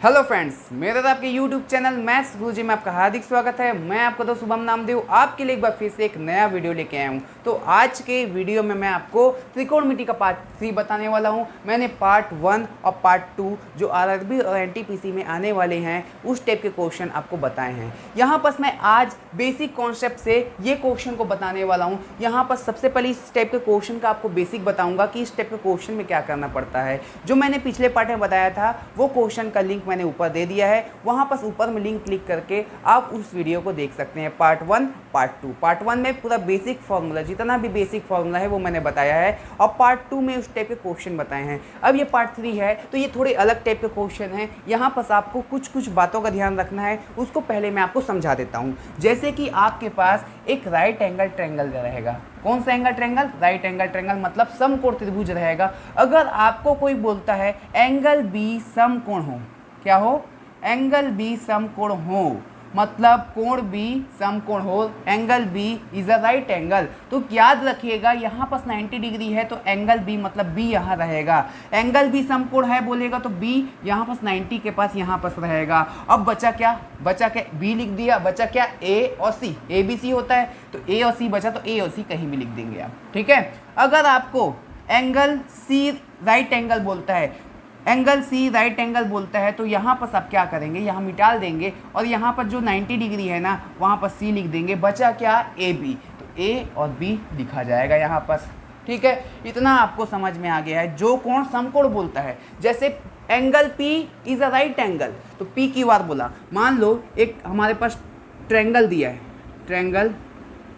Hello friends, मेरा तो आपके YouTube चैनल मैथ्स गुरुजी में आपका हार्दिक स्वागत है। मैं आपका दोस्त शुभम नामदेव आपके लिए एक बार फिर से एक नया वीडियो लेके आया हूँ। तो आज के वीडियो में मैं आपको त्रिकोणमिति का पार्ट 3 बताने वाला हूँ। मैंने पार्ट 1 और पार्ट 2 जो आरआरबी और एनटीपीसी में आने वाले हैं उस टाइप के क्वेश्चन आपको बताए हैं। यहाँ पर मैं आज बेसिक कॉन्सेप्ट से ये क्वेश्चन को बताने वाला हूँ। यहाँ पर सबसे पहले इस टाइप के क्वेश्चन का आपको बेसिक बताऊँगा कि इस टाइप के क्वेश्चन में क्या करना पड़ता है। जो मैंने पिछले पार्ट में बताया था वो क्वेश्चन का लिंक मैंने ऊपर दे दिया है, वहां पर ऊपर में लिंक क्लिक करके आप उस वीडियो को देख सकते हैं। Part 1 part 2। पार्ट 1 में पूरा बेसिक फॉर्मूला जितना भी बेसिक फॉर्मूला है वो मैंने बताया है और पार्ट 2 में उस टाइप के क्वेश्चन बताए हैं। अब ये पार्ट 3 है तो ये थोड़े अलग टाइप के क्वेश्चन हैं। यहाँ पर आपको कुछ बातों का ध्यान रखना है, उसको पहले मैं आपको समझा देता हूँ। जैसे कि आपके पास एक राइट एंगल ट्रायंगल रहेगा। कौन सा angle triangle? Right angle triangle, मतलब समकोण त्रिभुज रहेगा। अगर आपको कोई बोलता है एंगल बी समकोण हो, क्या हो? एंगल बी समकोण हो, मतलब कोण बी समकोण हो, angle B is a right angle. तो याद रखिएगा यहाँ पर 90 डिग्री है तो एंगल बी मतलब बी यहाँ रहेगा। एंगल बी समकोण है बोलेगा तो बी यहाँ पर 90 के पास यहाँ पर रहेगा। अब बचा क्या? बी लिख दिया, बचा क्या? ए और सी। ए बी सी होता है तो ए और सी बचा, तो ए और सी कहीं भी लिख देंगे आप, ठीक है। अगर आपको एंगल सी राइट एंगल बोलता है, एंगल सी राइट एंगल बोलता है तो यहाँ पर आप क्या करेंगे? यहाँ मिटा देंगे और यहाँ पर जो 90 डिग्री है ना वहाँ पर सी लिख देंगे। बचा क्या? ए बी, तो ए और बी लिखा जाएगा यहाँ पर, ठीक है। इतना आपको समझ में आ गया है। जो कोण समकोण बोलता है, जैसे angle P is a right angle तो पी क्यू आर बोला। मान लो एक हमारे पास ट्रायंगल दिया है, ट्रायंगल,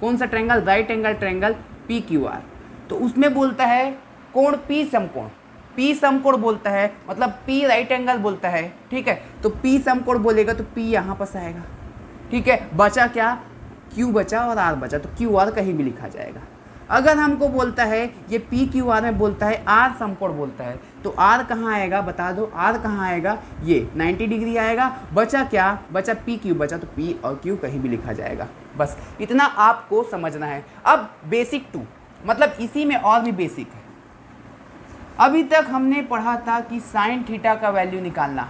कौन सा triangle? Right angle triangle P Q R, तो उसमें बोलता है कोण पी समकोण। पी समकोण बोलता है मतलब पी राइट एंगल बोलता है, ठीक है। तो पी समकोण बोलेगा तो पी यहाँ पर आएगा, ठीक है। बचा क्या? क्यू बचा और आर बचा, तो क्यू आर कहीं भी लिखा जाएगा। अगर हमको बोलता है ये पी क्यू आर में बोलता है आर समकोण बोलता है तो आर कहाँ आएगा? बता दो, आर कहाँ आएगा? ये 90 डिग्री आएगा। बचा क्या? बचा पी क्यू बचा, तो पी और क्यू कहीं भी लिखा जाएगा। बस इतना आपको समझना है। अब बेसिक 2, मतलब इसी में और भी बेसिक है। अभी तक हमने पढ़ा था कि साइन थीटा का वैल्यू निकालना।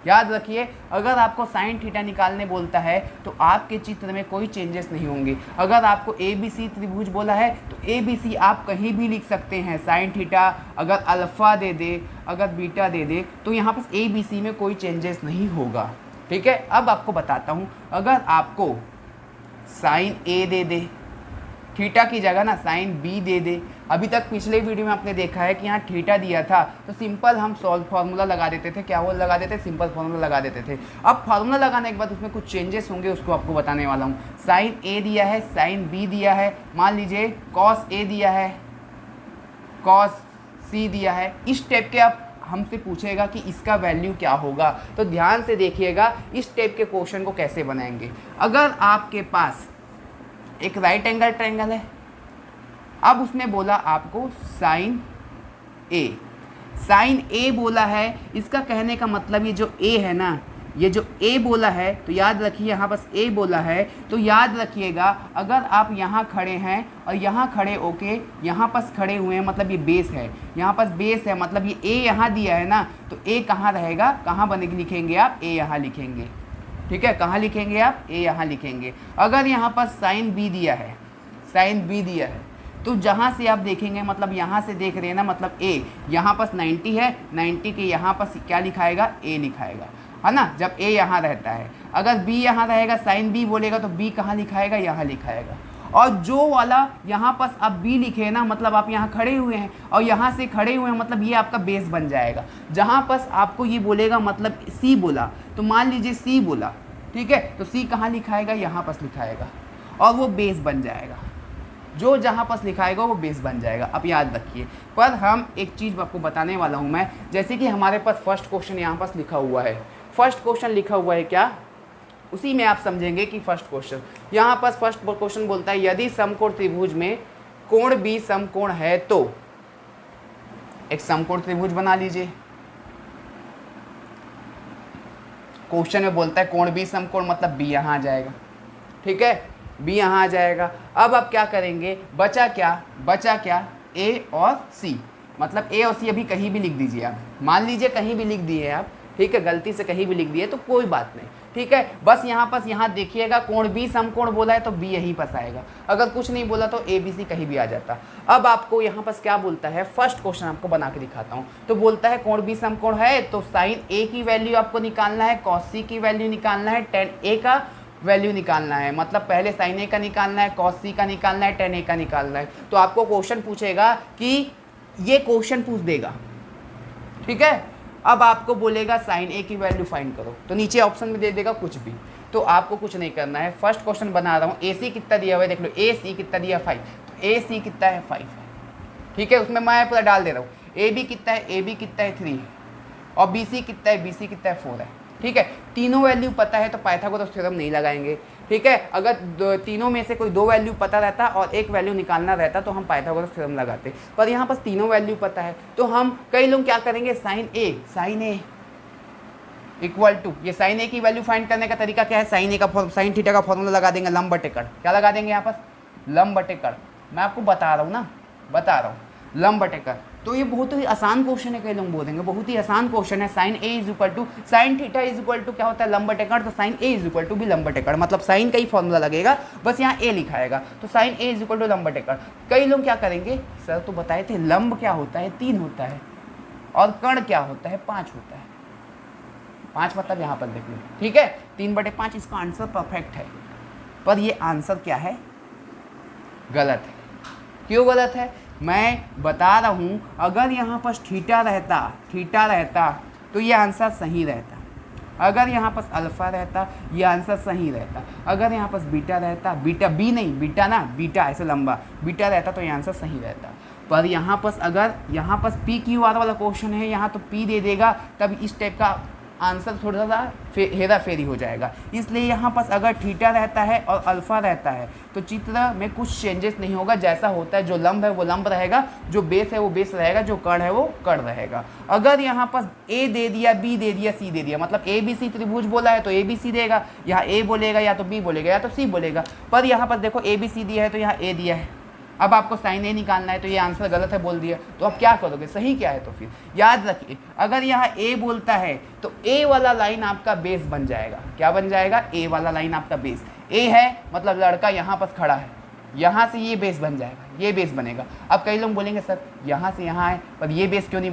याद रखिए, अगर आपको साइन थीटा निकालने बोलता है तो आपके चित्र में कोई चेंजेस नहीं होंगे। अगर आपको ए बी सी त्रिभुज बोला है तो ए बी सी आप कहीं भी लिख सकते हैं। साइन थीटा अगर अल्फ़ा दे दे, अगर बीटा दे दे तो यहाँ पर ए बी सी में कोई चेंजेस नहीं होगा, ठीक है। अब आपको बताता हूँ, अगर आपको साइन ए दे दे, थीटा की जगह ना साइन बी दे दे। अभी तक पिछले वीडियो में आपने देखा है कि यहाँ थीटा दिया था तो सिंपल हम सॉल्व फार्मूला लगा देते थे। क्या वो लगा देते? सिंपल फार्मूला लगा देते थे। अब फार्मूला लगाने के बाद उसमें कुछ चेंजेस होंगे, उसको आपको बताने वाला हूँ। साइन ए दिया है, साइन बी दिया है, मान लीजिए कॉस ए दिया है, कॉस सी दिया है। इस टाइप के आप हमसे पूछेगा कि इसका वैल्यू क्या होगा, तो ध्यान से देखिएगा इस टाइप के क्वेश्चन को कैसे बनाएंगे। अगर आपके पास एक राइट एंगल ट्रायंगल है, अब उसने बोला आपको साइन ए, साइन ए बोला है। इसका कहने का मतलब ये जो ए है ना, ये जो ए बोला है तो याद रखिए यहाँ बस ए बोला है तो याद रखिएगा अगर आप यहाँ खड़े हैं और यहाँ खड़े होके यहाँ पास खड़े हुए हैं मतलब ये बेस है, यहाँ पास बेस है मतलब ये ए यहाँ दिया है ना, तो ए कहाँ रहेगा? कहाँ बनेगी? लिखेंगे आप ए यहाँ लिखेंगे, ठीक है। कहाँ लिखेंगे आप? ए यहाँ लिखेंगे। अगर यहाँ पर साइन बी दिया है, साइन बी दिया है तो जहाँ से आप देखेंगे मतलब यहाँ से देख रहे हैं ना, मतलब ए यहाँ पर 90 है, 90 के यहाँ पर क्या लिखाएगा? ए लिखाएगा, है ना, जब ए यहाँ रहता है। अगर बी यहाँ रहेगा, साइन बी बोलेगा तो बी कहाँ लिखाएगा? यहाँ लिखाएगा। और जो वाला यहाँ पर आप बी लिखे ना, मतलब आप यहाँ खड़े हुए हैं और यहाँ से खड़े हुए हैं मतलब ये आपका बेस बन जाएगा। जहाँ पर आपको ये बोलेगा मतलब सी बोला तो मान लीजिए सी बोला, ठीक है, तो सी कहाँ लिखाएगा? यहाँ पर लिखाएगा और वो बेस बन जाएगा। जो जहाँ पर लिखाएगा वो बेस बन जाएगा। अब याद रखिए, पर हम एक चीज़ आपको बताने वाला हूँ मैं। जैसे कि हमारे पास फर्स्ट क्वेश्चन यहाँ पर लिखा हुआ है, फर्स्ट क्वेश्चन लिखा हुआ है क्या, उसी में आप समझेंगे कि फर्स्ट क्वेश्चन यहाँ पर फर्स्ट क्वेश्चन बोलता है यदि समकोण त्रिभुज में कोण बी समकोण है तो एक समकोण त्रिभुज बना लीजिए। क्वेश्चन में बोलता है कोण बी समकोण मतलब बी यहाँ आ जाएगा, ठीक है, बी यहाँ आ जाएगा। अब आप क्या करेंगे? बचा क्या? बचा क्या? ए और सी, मतलब ए और सी अभी कहीं भी लिख दीजिए आप। मान लीजिए कहीं भी लिख दिए आप, ठीक है, गलती से कहीं भी लिख दिए तो कोई बात नहीं, ठीक है। बस यहाँ देखिएगा कोण बी समकोण बोला है तो बी यहीं पास आएगा, अगर कुछ नहीं बोला तो ए बी सी कहीं भी आ जाता। अब आपको यहाँ पास क्या बोलता है, फर्स्ट क्वेश्चन आपको बना के दिखाता हूँ। तो बोलता है कोण बी समकोण है तो साइन ए की वैल्यू आपको निकालना है, कॉस सी की वैल्यू निकालना है, टेन ए का वैल्यू निकालना है, मतलब पहले साइन ए का निकालना है, कॉस सी का निकालना है, टेन ए का निकालना है। तो आपको क्वेश्चन पूछेगा कि ये क्वेश्चन पूछ देगा, ठीक है। अब आपको बोलेगा साइन ए की वैल्यू फाइंड करो, तो नीचे ऑप्शन में दे देगा कुछ भी, तो आपको कुछ नहीं करना है। फर्स्ट क्वेश्चन बना रहा हूँ, ए सी कितना दिया हुआ है देख लो, ए सी कितना दिया 5, तो ए सी कितना है 5 है, ठीक है। उसमें मैं पूरा डाल दे रहा हूँ, ए बी कितना है, ए बी कितना है 3 है, और बी सी कितना है, बी सी कितना है 4 है, ठीक है। तीनों वैल्यू पता है तो पाइथागोरस थ्योरम नहीं लगाएंगे, ठीक है। अगर तीनों में से कोई दो वैल्यू पता रहता और एक वैल्यू निकालना रहता तो हम पाइथागोरस थ्योरम लगाते, पर यहाँ पास तीनों वैल्यू पता है। तो हम कई लोग क्या करेंगे, साइन ए इक्वल टू, ये साइन ए की वैल्यू फाइंड करने का तरीका क्या है, साइन थीटा का फॉर्मूला लगा देंगे, लंब बटे कड़। क्या लगा देंगे यहाँ पास, लंब बटे कड़। मैं आपको बता रहा हूँ ना, बता रहा हूँ, लंब बटे कड़। तो ये बहुत ही आसान क्वेश्चन है, कई लोग बोलेंगे बहुत ही आसान क्वेश्चन है। Sine A is equal to sine theta is equal to क्या होता है, लंब बटे कड़। तो sine A is equal to भी लंब बटे कड़, मतलब साइन का ही फॉर्मूला लगेगा, बस यहाँ ए लिखाएगा। तो sine A is equal to लंब बटे कड़। कई लोग क्या करेंगे, सर तो बताए थे लंब क्या होता है 3 होता है और कण क्या होता है 5 होता है। 5 मतलब यहाँ पर देख लो, ठीक है, 3/5 इसका आंसर परफेक्ट है, पर ये आंसर क्या है, गलत है। क्यों गलत है, मैं बता रहा हूँ। अगर यहाँ पर थीटा रहता तो ये आंसर सही रहता, अगर यहाँ पर अल्फा रहता ये आंसर सही रहता, अगर यहाँ पर बीटा रहता, बीटा ऐसे लंबा बीटा रहता तो ये आंसर सही रहता। पर यहाँ पर अगर यहाँ पर पी क्यू आर वाला क्वेश्चन है, यहाँ तो पी दे देगा, तब इस टाइप का आंसर थोड़ा सा हेरा फेरी हो जाएगा। इसलिए यहाँ पर अगर थीटा रहता है और अल्फा रहता है तो चित्र में कुछ चेंजेस नहीं होगा, जैसा होता है। जो लंब है वो लंब रहेगा, जो बेस है वो बेस रहेगा, जो कण है वो कण रहेगा। अगर यहाँ पर ए दे दिया, बी दे दिया, सी दे दिया, मतलब ए बी सी त्रिभुज बोला है तो ए बी सी देगा, यहाँ ए बोलेगा या तो बी बोलेगा या तो सी बोलेगा। पर यहाँ पर देखो ए बी सी दिया है तो यहाँ ए दिया है, अब आपको साइन ए निकालना है तो ये आंसर गलत है बोल दिया, तो आप क्या करोगे, सही क्या है। तो फिर याद रखिए, अगर यहाँ ए बोलता है तो ए वाला लाइन आपका बेस बन जाएगा। क्या बन जाएगा, ए वाला लाइन आपका बेस। ए है मतलब लड़का यहाँ पर खड़ा है, यहाँ से ये बेस बन जाएगा, ये बेस बनेगा। अब कई लोग बोलेंगे सर यहाँ से यहाँ है पर ये बेस क्यों नहीं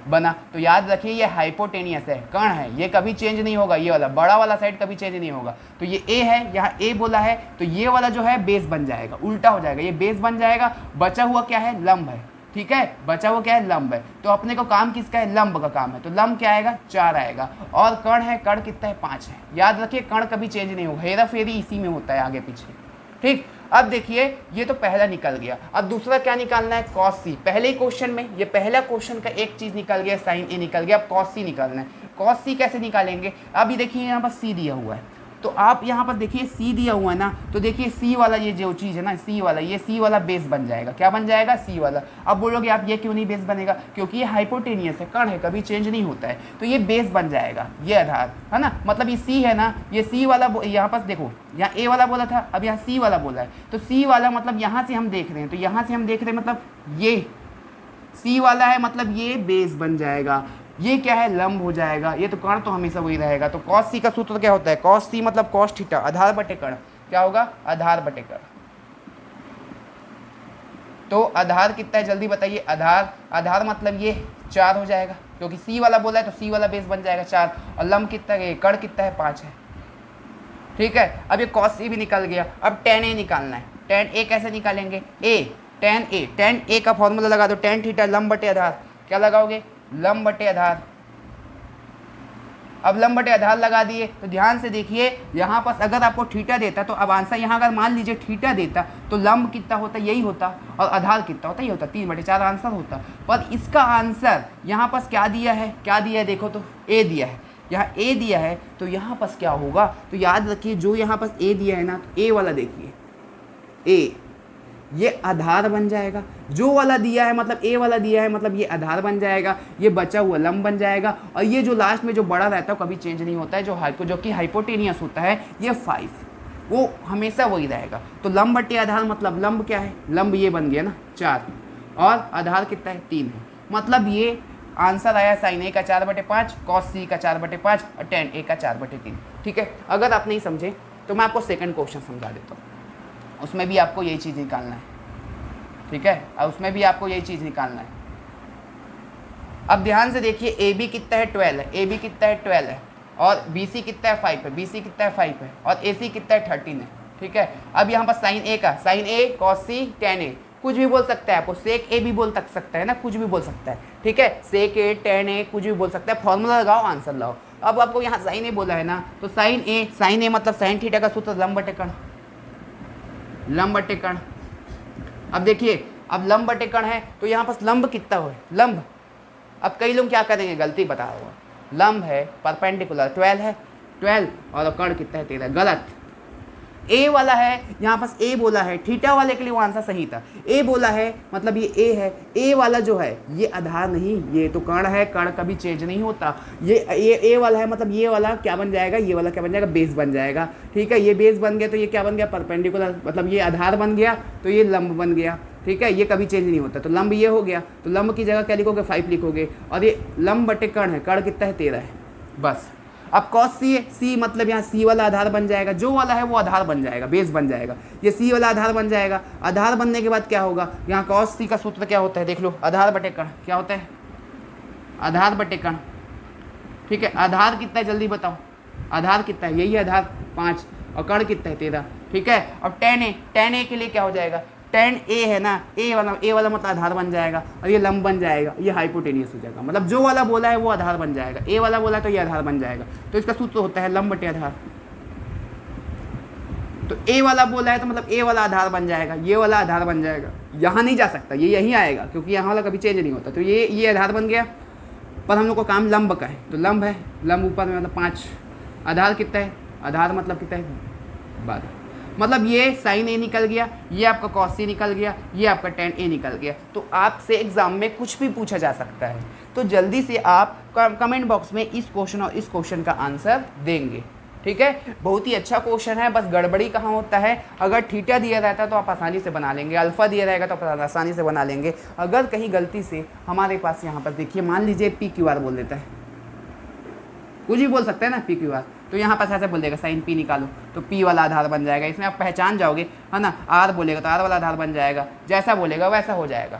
बना, तो याद रखिए ये हाइपोटेनियस है, कण है, ये कभी चेंज नहीं होगा, ये वाला बड़ा वाला साइड कभी चेंज नहीं होगा। तो ये ए है, यहाँ ए बोला है तो ये वाला जो है बेस बन जाएगा, उल्टा हो जाएगा, ये बेस बन जाएगा। बचा हुआ क्या है, लंब है, ठीक है, बचा हुआ क्या है, लंब है। तो अपने को काम किसका है, लंब का काम है, तो लंब क्या आएगा, 4 आएगा। और कण है, कण कितना है, 5 है। याद रखिए कण कभी चेंज नहीं होगा, हेरा फेरी इसी में होता है आगे पीछे, ठीक। अब देखिए ये तो पहला निकल गया, अब दूसरा क्या निकालना है, कॉस सी। पहले ही क्वेश्चन में ये पहला क्वेश्चन का एक चीज निकल गया, साइन ए निकल गया, अब कॉस सी निकालना है। कॉस सी कैसे निकालेंगे, अब ये देखिए यहाँ पर सी दिया हुआ है, तो आप यहाँ पर देखिए सी दिया हुआ है ना, तो देखिए सी वाला ये जो चीज़ है ना, सी वाला, ये सी वाला बेस बन जाएगा। क्या बन जाएगा, सी वाला। अब बोलोगे आप ये क्यों नहीं बेस बनेगा, क्योंकि ये हाइपोटेनियस है, कण है, कभी चेंज नहीं होता है, तो ये बेस बन जाएगा, ये आधार है ना। मतलब ये सी है ना, ये सी वाला, यहाँ पर देखो यहाँ ए वाला बोला था, अब यहाँ सी वाला बोला है, तो सी वाला मतलब यहाँ से हम देख रहे हैं, तो यहाँ से हम देख रहे हैं मतलब ये सी वाला है, मतलब ये बेस बन जाएगा। ये क्या है, लंब हो जाएगा, ये तो कण तो हमेशा वही रहेगा। तो कॉस सी का सूत्र क्या होता है, कॉस सी मतलब कॉस थीटा, आधार बटे कण, क्या होगा, आधार बटे कण। तो आधार कितना है जल्दी बताइए, आधार मतलब ये 4 हो जाएगा, क्योंकि सी वाला बोला है तो सी वाला बेस बन जाएगा 4, और लंब कितना है, कण कितना है, 5 है, ठीक है। अब ये कॉस सी भी निकल गया, अब टेन ए निकालना है। टेन ए कैसे निकालेंगे, टेन ए का फॉर्मूला लगा दो, टेन थीटा लंब बटे आधार, क्या लगाओगे, लंब बटे आधार। अब लंब बटे आधार लगा दिए, तो ध्यान से देखिए यहाँ पर अगर आपको थीटा देता तो अब आंसर यहाँ अगर मान लीजिए थीटा देता तो लंब कितना होता, यही होता, और आधार कितना होता, ये होता, 3/4 आंसर होता। पर इसका आंसर यहाँ पर क्या दिया है, देखो तो ए दिया है, यहाँ ए दिया है, तो यहाँ पर क्या होगा, तो याद रखिए जो यहाँ पर ए दिया है ना, तो ए वाला देखिए, ए ये आधार बन जाएगा, जो वाला दिया है मतलब ए वाला दिया है मतलब ये आधार बन जाएगा, ये बचा हुआ लंब बन जाएगा, और ये जो लास्ट में जो बड़ा रहता है कभी चेंज नहीं होता है, जो कि हाइपोटेनियस होता है, ये 5 वो हमेशा वही रहेगा। तो लंब बटे आधार मतलब लंब क्या है, लंब ये बन गया ना 4, और आधार कितना है, 3 है, मतलब ये आंसर आया साइन ए का 4/5, कॉस सी का 4/5 और टेन ए का 4/3। ठीक है, अगर आप नहीं समझे तो मैं आपको सेकंड क्वेश्चन समझा देता हूँ, उसमें भी आपको यही चीज़ निकालना है। ठीक है, और उसमें भी आपको यही चीज़ निकालना है। अब ध्यान से देखिए, ए बी कितना है 12 है, ए बी कितना है 12 है, और बी सी कितना है 5 है, बी सी कितना है 5 है, और ए सी कितना है 13 है। ठीक है, अब यहाँ पर साइन ए का, साइन ए कॉस सी टेन ए, कुछ भी बोल सकता है, आपको सेक ए भी बोल सकता है ना, कुछ भी बोल सकता है। ठीक है, सेक ए टेन ए कुछ भी बोल सकता है, फॉर्मूला लगाओ, आंसर लाओ। अब आपको यहाँ साइन ए बोला है ना, तो साइन ए मतलब साइन थीटा का सूत्र लंब बटे कर्ण, लंब बटे कर्ण। अब देखिए, अब लंब बटे कर्ण है तो यहाँ पर लंब कितना हो, लंब। अब कई लोग क्या करेंगे, गलती बता रहा हूँ, लंब है परपेंडिकुलर 12 है, 12 और कर्ण कितना है 13, गलत। ए वाला है, यहाँ पास ए बोला है, थीटा वाले के लिए वो आंसर सही था। ए बोला है मतलब ये ए है, ए वाला जो है ये आधार नहीं, ये तो कर्ण है, कर्ण कभी चेंज नहीं होता। ये ए वाला है मतलब ये वाला क्या बन जाएगा, ये वाला क्या बन जाएगा, बेस बन जाएगा। ठीक है, ये बेस बन गया तो ये क्या बन गया, परपेंडिकुलर, मतलब ये आधार बन गया तो ये लंब बन गया। ठीक है, ये कभी चेंज नहीं होता, तो लंब ये हो गया, तो लंब की जगह क्या लिखोगे, 5 लिखोगे, और ये लंब बटे कर्ण है, कर्ण कितना है 13 है, बस। अब कॉस सी है, सी मतलब यहाँ सी वाला आधार बन जाएगा, जो वाला है वो आधार बन जाएगा, बेस बन जाएगा, ये सी वाला आधार बन जाएगा। आधार बनने के बाद क्या होगा, यहाँ कॉस सी का सूत्र क्या होता है, देख लो, आधार बटे कर्ण क्या होता है, आधार बटे कर्ण। ठीक है, आधार कितना है जल्दी बताओ, आधार कितना है, यही आधार 5 और कर्ण कितना है 13। ठीक है, अब टेन ए के लिए क्या हो जाएगा, टेन ए है ना, ए वाला मतलब आधार बन जाएगा, और ये लंब बन जाएगा, ये हाइपोटेनियस हो जाएगा, मतलब जो वाला बोला है वो आधार बन जाएगा, ए वाला बोला तो ये आधार बन जाएगा। तो इसका सूत्र होता है लंब बटे आधार। तो ए वाला बोला है तो मतलब ए वाला आधार बन जाएगा, ये वाला आधार बन जाएगा, यहाँ नहीं जा सकता, ये यहीं आएगा क्योंकि यहाँ वाला कभी चेंज नहीं होता। तो ये आधार बन गया, पर हम लोग को काम लंब का है, तो लंब है, लंब ऊपर में मतलब 5, आधार कितना है, आधार मतलब कितना है 12, मतलब ये साइन ए निकल गया, ये आपका कॉस सी निकल गया, ये आपका टेन ए निकल गया। तो आपसे एग्जाम में कुछ भी पूछा जा सकता है, तो जल्दी से आप कमेंट बॉक्स में इस क्वेश्चन और इस क्वेश्चन का आंसर देंगे। ठीक है, बहुत ही अच्छा क्वेश्चन है, बस गड़बड़ी कहाँ होता है, अगर थीटा दिया रहता है तो आप आसानी से बना लेंगे, अल्फा दिया रहेगा तो आप आसानी से बना लेंगे। अगर कहीं गलती से हमारे पास यहाँ पर देखिए, मान लीजिए पी क्यू आर बोल देता है, कुछ भी बोल सकते हैं ना, पी क्यू आर, तो यहाँ पास ऐसे बोल देगा साइन पी निकालो, तो पी वाला आधार बन जाएगा, इसमें आप पहचान जाओगे, है ना। आर बोलेगा तो आर वाला आधार बन जाएगा, जैसा बोलेगा वैसा हो जाएगा।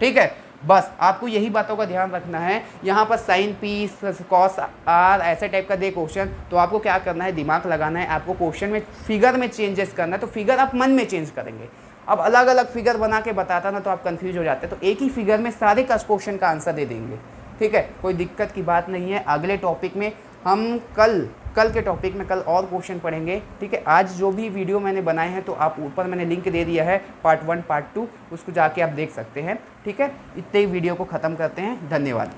ठीक है, बस आपको यही बातों का ध्यान रखना है। यहाँ पर साइन पी कॉस आर ऐसे टाइप का दे क्वेश्चन, तो आपको क्या करना है, दिमाग लगाना है, आपको क्वेश्चन में फिगर में चेंजेस करना है, तो फिगर आप मन में चेंज करेंगे। अब अलग अलग फिगर बना के बताता ना तो आप कंफ्यूज हो जाते हैं, तो एक ही फिगर में सारे का क्वेश्चन का आंसर दे देंगे। ठीक है, कोई दिक्कत की बात नहीं है। अगले टॉपिक में हम कल के टॉपिक में कल और क्वेश्चन पढ़ेंगे। ठीक है, आज जो भी वीडियो मैंने बनाए हैं तो आप ऊपर मैंने लिंक दे दिया है, पार्ट 1 पार्ट 2, उसको जाके आप देख सकते हैं। ठीक है, इतने ही वीडियो को ख़त्म करते हैं, धन्यवाद।